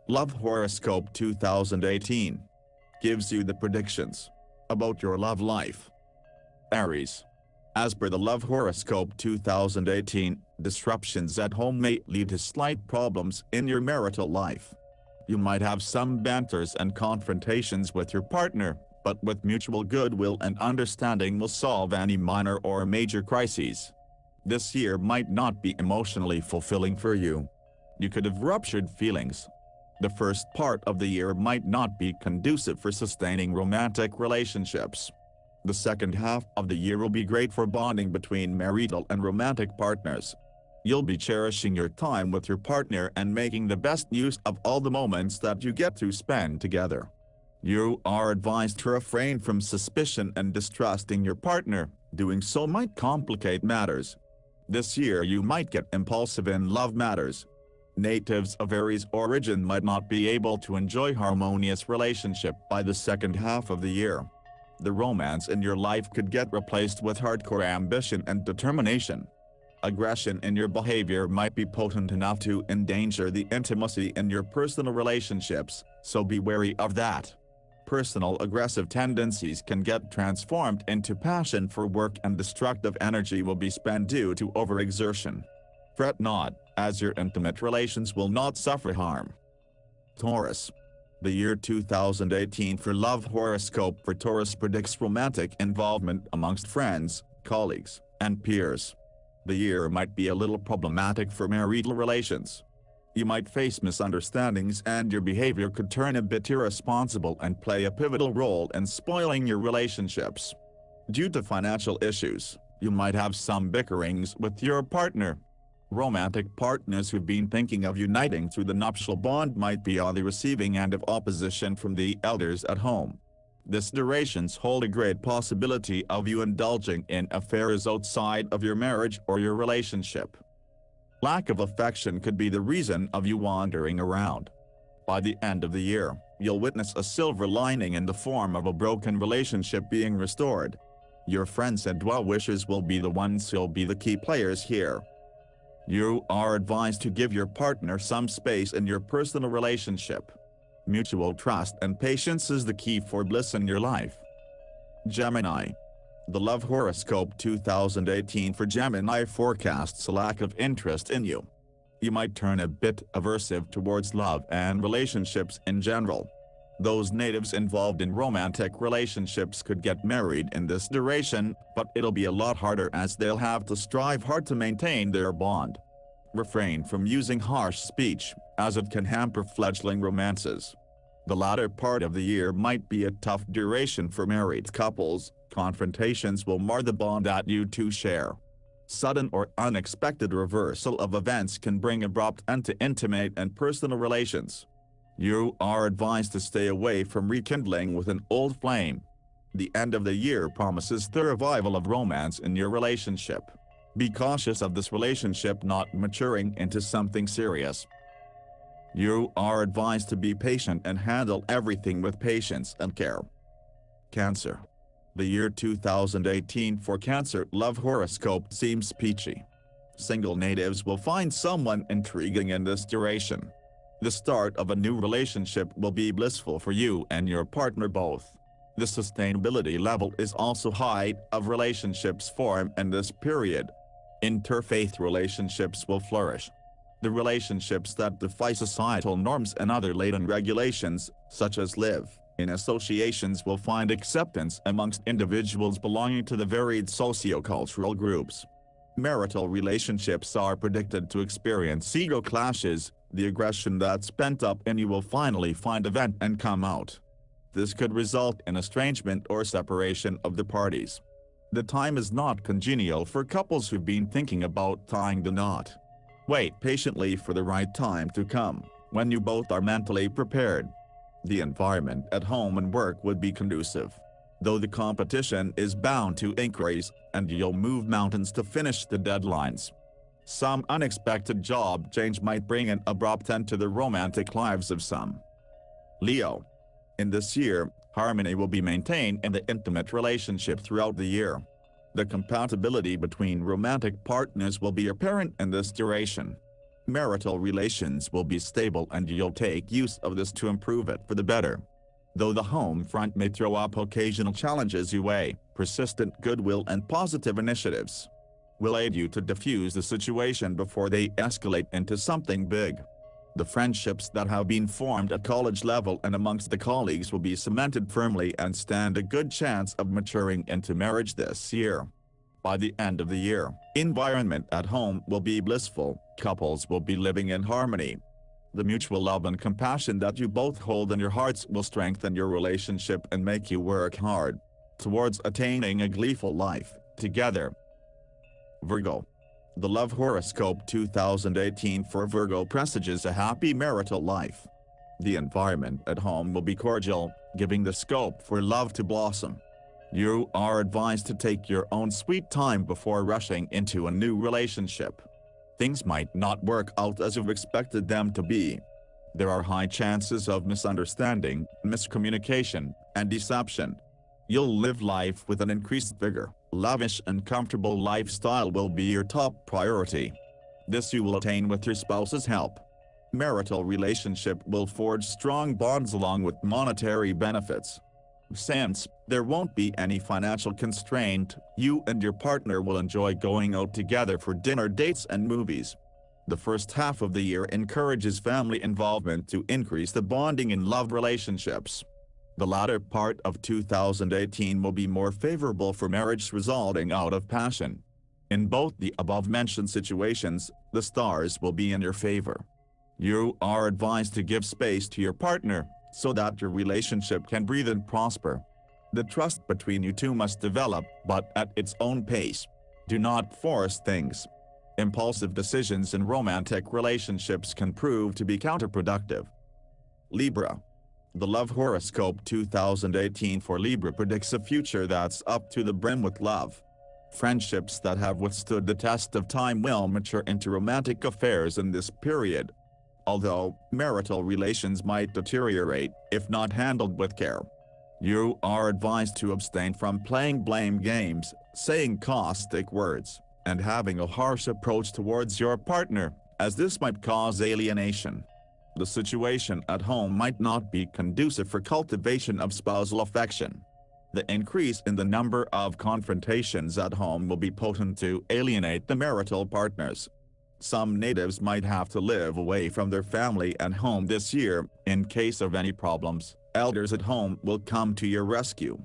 Love Horoscope 2018 gives you the predictions about your love life. Aries. As per the Love Horoscope 2018, disruptions at home may lead to slight problems in your marital life. You might have some banters and confrontations with your partner, but with mutual goodwill and understanding will solve any minor or major crises. This year might not be emotionally fulfilling for you. You could have ruptured feelings. The first part of the year might not be conducive for sustaining romantic relationships. The second half of the year will be great for bonding between marital and romantic partners. You'll be cherishing your time with your partner and making the best use of all the moments that you get to spend together. You are advised to refrain from suspicion and distrusting your partner. Doing so might complicate matters. This year you might get impulsive in love matters. Natives of Aries origin might not be able to enjoy harmonious relationship by the second half of the year. The romance in your life could get replaced with hardcore ambition and determination. Aggression in your behavior might be potent enough to endanger the intimacy in your personal relationships, so be wary of that. Personal aggressive tendencies can get transformed into passion for work and destructive energy will be spent due to overexertion. Fret not, as your intimate relations will not suffer harm. Taurus. The year 2018 for Love Horoscope for Taurus predicts romantic involvement amongst friends, colleagues, and peers. The year might be a little problematic for marital relations. You might face misunderstandings and your behavior could turn a bit irresponsible and play a pivotal role in spoiling your relationships. Due to financial issues, you might have some bickerings with your partner. Romantic partners who've been thinking of uniting through the nuptial bond might be on the receiving end of opposition from the elders at home. This durations hold a great possibility of you indulging in affairs outside of your marriage or your relationship. Lack of affection could be the reason of you wandering around. By the end of the year, you'll witness a silver lining in the form of a broken relationship being restored. Your friends and well-wishers will be the ones who'll be the key players here. You are advised to give your partner some space in your personal relationship. Mutual trust and patience is the key for bliss in your life. Gemini. The Love Horoscope 2018 for Gemini forecasts a lack of interest in you. You might turn a bit aversive towards love and relationships in general. Those natives involved in romantic relationships could get married in this duration, but it'll be a lot harder as they'll have to strive hard to maintain their bond. Refrain from using harsh speech, as it can hamper fledgling romances. The latter part of the year might be a tough duration for married couples. Confrontations will mar the bond that you two share. Sudden or unexpected reversal of events can bring abrupt end to intimate and personal relations. You are advised to stay away from rekindling with an old flame. The end of the year promises the revival of romance in your relationship. Be cautious of this relationship not maturing into something serious. You are advised to be patient and handle everything with patience and care. Cancer. The year 2018 for Cancer Love Horoscope seems peachy. Single natives will find someone intriguing in this duration. The start of a new relationship will be blissful for you and your partner both. The sustainability level is also high of relationships formed in this period. Interfaith relationships will flourish. The relationships that defy societal norms and other latent regulations, such as live-in associations, will find acceptance amongst individuals belonging to the varied socio-cultural groups. Marital relationships are predicted to experience ego clashes. The aggression that's pent up in you will finally find a vent and come out. This could result in estrangement or separation of the parties. The time is not congenial for couples who've been thinking about tying the knot. Wait patiently for the right time to come, when you both are mentally prepared. The environment at home and work would be conducive, though the competition is bound to increase, and you'll move mountains to finish the deadlines. Some unexpected job change might bring an abrupt end to the romantic lives of some. Leo. In this year, harmony will be maintained in the intimate relationship throughout the year. The compatibility between romantic partners will be apparent in this duration. Marital relations will be stable and you'll take use of this to improve it for the better. Though the home front may throw up occasional challenges your way, persistent goodwill and positive initiatives will aid you to diffuse the situation before they escalate into something big. The friendships that have been formed at college level and amongst the colleagues will be cemented firmly and stand a good chance of maturing into marriage this year. By the end of the year, environment at home will be blissful, couples will be living in harmony. The mutual love and compassion that you both hold in your hearts will strengthen your relationship and make you work hard towards attaining a gleeful life together. Virgo. The Love Horoscope 2018 for Virgo presages a happy marital life. The environment at home will be cordial, giving the scope for love to blossom. You are advised to take your own sweet time before rushing into a new relationship. Things might not work out as you've expected them to be. There are high chances of misunderstanding, miscommunication, and deception. You'll live life with an increased vigor. Lavish and comfortable lifestyle will be your top priority. This you will attain with your spouse's help. Marital relationship will forge strong bonds along with monetary benefits. Since there won't be any financial constraint, you and your partner will enjoy going out together for dinner dates and movies. The first half of the year encourages family involvement to increase the bonding in love relationships. The latter part of 2018 will be more favorable for marriage resulting out of passion. In both the above-mentioned situations, the stars will be in your favor. You are advised to give space to your partner, so that your relationship can breathe and prosper. The trust between you two must develop, but at its own pace. Do not force things. Impulsive decisions in romantic relationships can prove to be counterproductive. Libra. The Love Horoscope 2018 for Libra predicts a future that's up to the brim with love. Friendships that have withstood the test of time will mature into romantic affairs in this period. Although, marital relations might deteriorate if not handled with care. You are advised to abstain from playing blame games, saying caustic words, and having a harsh approach towards your partner, as this might cause alienation. The situation at home might not be conducive for cultivation of spousal affection. The increase in the number of confrontations at home will be potent to alienate the marital partners. Some natives might have to live away from their family and home this year. In case of any problems, elders at home will come to your rescue.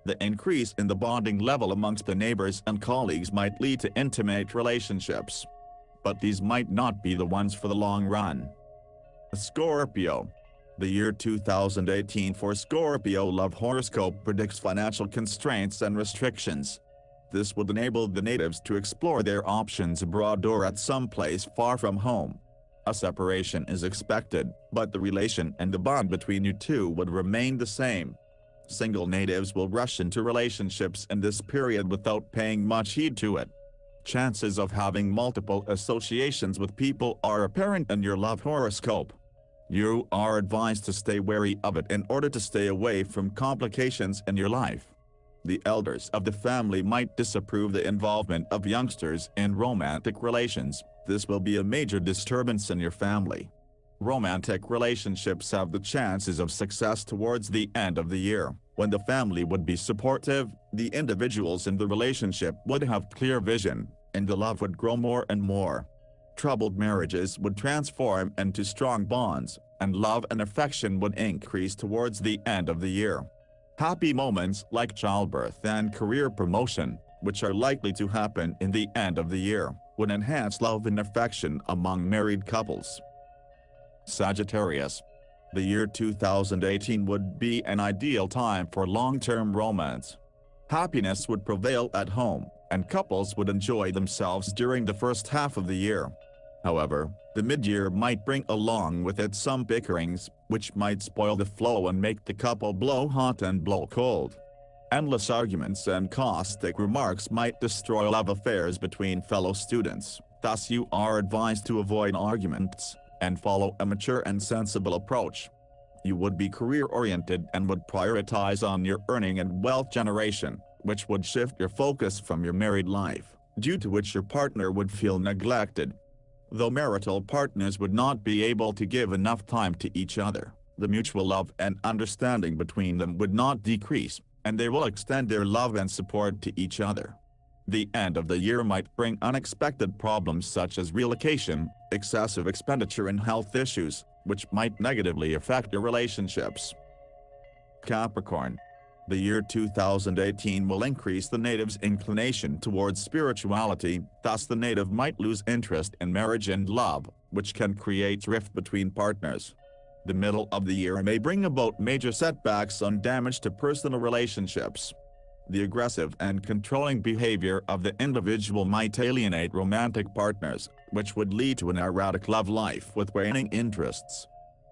The increase in the bonding level amongst the neighbors and colleagues might lead to intimate relationships. But these might not be the ones for the long run. Scorpio. The year 2018 for Scorpio Love Horoscope predicts financial constraints and restrictions. This would enable the natives to explore their options abroad or at some place far from home. A separation is expected, but the relation and the bond between you two would remain the same. Single natives will rush into relationships in this period without paying much heed to it. Chances of having multiple associations with people are apparent in your love horoscope. You are advised to stay wary of it in order to stay away from complications in your life. The elders of the family might disapprove the involvement of youngsters in romantic relations. This will be a major disturbance in your family. Romantic relationships have the chances of success towards the end of the year. When the family would be supportive, the individuals in the relationship would have clear vision, and the love would grow more and more. Troubled marriages would transform into strong bonds, and love and affection would increase towards the end of the year. Happy moments like childbirth and career promotion, which are likely to happen in the end of the year, would enhance love and affection among married couples. Sagittarius. The year 2018 would be an ideal time for long-term romance. Happiness would prevail at home, and couples would enjoy themselves during the first half of the year. However, the mid-year might bring along with it some bickerings, which might spoil the flow and make the couple blow hot and blow cold. Endless arguments and caustic remarks might destroy love affairs between fellow students, thus you are advised to avoid arguments and follow a mature and sensible approach. You would be career-oriented and would prioritize on your earning and wealth generation, which would shift your focus from your married life, due to which your partner would feel neglected. Though marital partners would not be able to give enough time to each other, the mutual love and understanding between them would not decrease, and they will extend their love and support to each other. The end of the year might bring unexpected problems such as relocation, excessive expenditure and health issues, which might negatively affect your relationships. Capricorn. The year 2018 will increase the native's inclination towards spirituality, thus the native might lose interest in marriage and love, which can create rift between partners. The middle of the year may bring about major setbacks and damage to personal relationships. The aggressive and controlling behavior of the individual might alienate romantic partners, which would lead to an erratic love life with waning interests.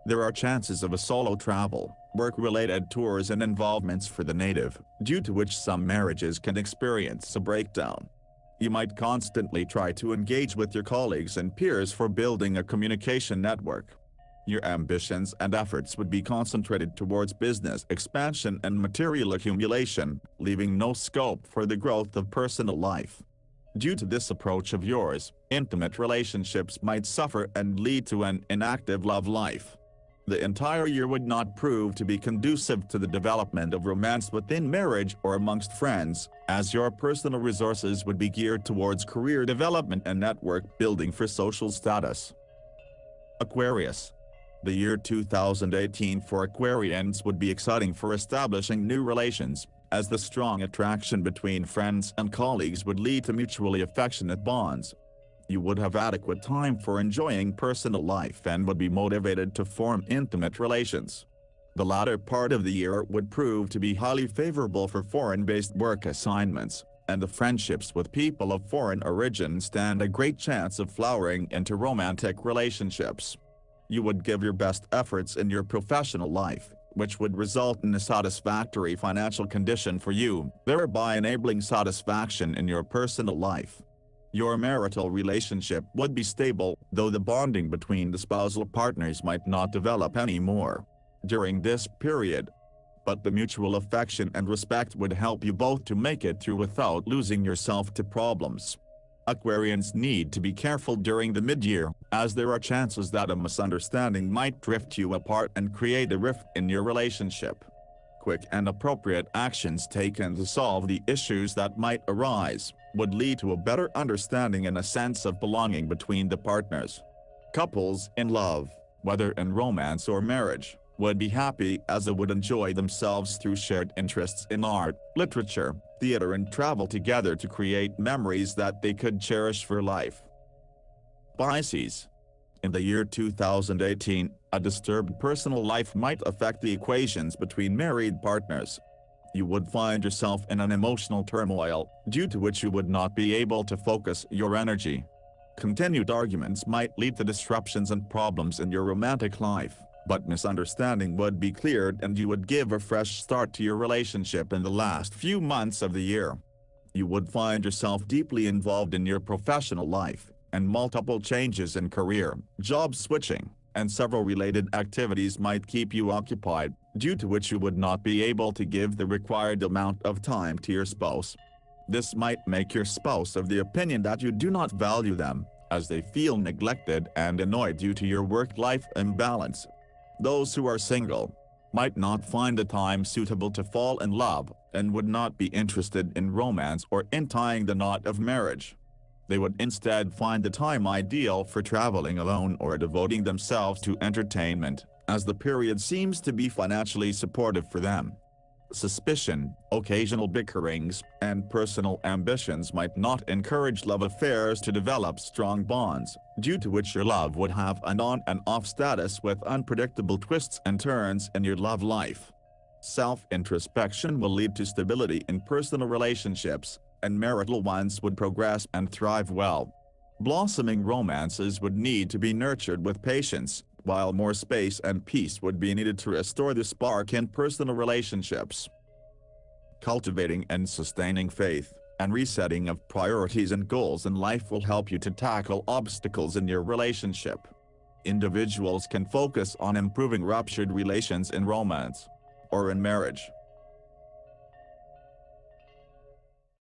There are chances of a solo travel, work-related tours and involvements for the native, due to which some marriages can experience a breakdown. You might constantly try to engage with your colleagues and peers for building a communication network. Your ambitions and efforts would be concentrated towards business expansion and material accumulation, leaving no scope for the growth of personal life. Due to this approach of yours, intimate relationships might suffer and lead to an inactive love life. The entire year would not prove to be conducive to the development of romance within marriage or amongst friends, as your personal resources would be geared towards career development and network building for social status. Aquarius. The year 2018 for Aquarians would be exciting for establishing new relations, as the strong attraction between friends and colleagues would lead to mutually affectionate bonds. You would have adequate time for enjoying personal life and would be motivated to form intimate relations. The latter part of the year would prove to be highly favorable for foreign-based work assignments, and the friendships with people of foreign origin stand a great chance of flowering into romantic relationships. You would give your best efforts in your professional life, which would result in a satisfactory financial condition for you, thereby enabling satisfaction in your personal life. Your marital relationship would be stable, though the bonding between the spousal partners might not develop anymore during this period. But the mutual affection and respect would help you both to make it through without losing yourself to problems. Aquarians need to be careful during the mid-year, as there are chances that a misunderstanding might drift you apart and create a rift in your relationship. Quick and appropriate actions taken to solve the issues that might arise would lead to a better understanding and a sense of belonging between the partners. Couples in love, whether in romance or marriage, would be happy as they would enjoy themselves through shared interests in art, literature, theater and travel together to create memories that they could cherish for life. Pisces. In the year 2018, a disturbed personal life might affect the equations between married partners. You would find yourself in an emotional turmoil, due to which you would not be able to focus your energy. Continued arguments might lead to disruptions and problems in your romantic life, but misunderstanding would be cleared and you would give a fresh start to your relationship in the last few months of the year. You would find yourself deeply involved in your professional life, and multiple changes in career, job switching, and several related activities might keep you occupied, due to which you would not be able to give the required amount of time to your spouse. This might make your spouse of the opinion that you do not value them, as they feel neglected and annoyed due to your work-life imbalance. Those who are single might not find the time suitable to fall in love, and would not be interested in romance or in tying the knot of marriage. They would instead find the time ideal for traveling alone or devoting themselves to entertainment, as the period seems to be financially supportive for them. Suspicion, occasional bickerings, and personal ambitions might not encourage love affairs to develop strong bonds, due to which your love would have an on and off status with unpredictable twists and turns in your love life. Self-introspection will lead to stability in personal relationships, and marital ones would progress and thrive well. Blossoming romances would need to be nurtured with patience, while more space and peace would be needed to restore the spark in personal relationships. Cultivating and sustaining faith, and resetting of priorities and goals in life will help you to tackle obstacles in your relationship. Individuals can focus on improving ruptured relations in romance or in marriage,